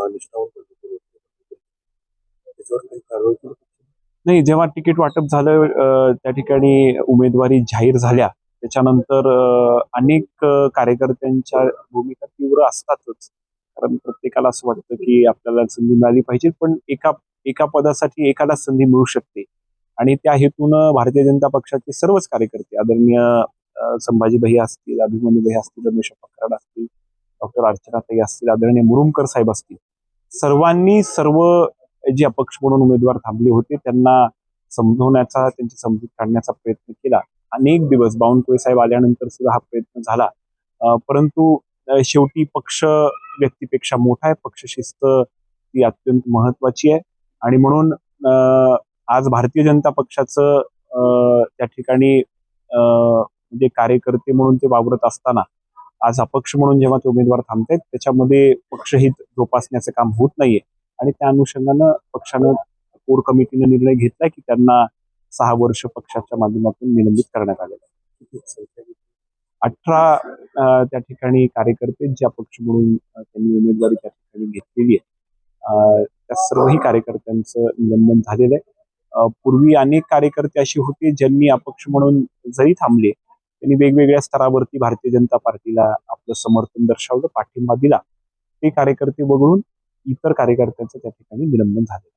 निष्ठावंत होते. त्याच्यावर काही कारवाई केली? नाही, जेव्हा तिकीट वाटप झालं त्या ठिकाणी उमेदवारी जाहीर झाल्या त्याच्यानंतर अनेक कार्यकर्त्यांच्या भूमिका तीव्र असतातच. कारण प्रत्येकाला असं वाटतं की आपल्याला संधी मिळाली पाहिजे, पण एका एका पदासाठी एकाला संधी मिळू शकते. आणि त्या हेतूनं भारतीय जनता पक्षाचे सर्वच कार्यकर्ते आदरणीय संभाजी भैया असतील, अभिमन्यू भैया असतील, रमेश कराड असतील, डॉक्टर अर्चनाताई असतील, आदरणीय मुरुमकर साहेब असतील, सर्वांनी सर्व जे अपक्ष म्हणून उमेदवार थांबले होते त्यांना समजवण्याचा, त्यांची समजूत काढण्याचा प्रयत्न केला. अनेक दिवस बावनकुळे साहेब आल्यानंतर सुद्धा हा प्रयत्न झाला. परंतु शेवटी पक्ष व्यक्तीपेक्षा मोठा आहे. पक्ष शिस्त ती अत्यंत महत्वाची आहे. आणि म्हणून आज भारतीय जनता पक्षाचं त्या ठिकाणी म्हणजे कार्यकर्ते म्हणून ते वावरत असताना आज अपक्ष म्हणून जेव्हा ते उमेदवार थांबतायत त्याच्यामध्ये पक्षहित जोपासण्याचं काम होत नाहीये. आणि त्या अनुषंगानं पक्षानं कोर कमिटीने निर्णय घेतलाय की त्यांना 6 वर्ष पक्षाच्या माध्यमातून निलंबित करण्यात आलेलं आहे. 18 त्या ठिकाणी कार्यकर्ते जे अपक्ष म्हणून त्यांनी उमेदवारी त्या ठिकाणी घेतलेली आहे, त्या सर्वही कार्यकर्त्यांचं निलंबन झालेलं आहे. पूर्वी अनेक कार्यकर्ते असे होते ज्यांनी अपक्ष म्हणून जरी थांबले त्यांनी वेगवेगळ्या स्तरावरती भारतीय जनता पार्टीला आपलं समर्थन दर्शवलं, पाठिंबा दिला. ते कार्यकर्ते वगळून इतर कार्यकर्त्यांचं त्या ठिकाणी निलंबन झालं.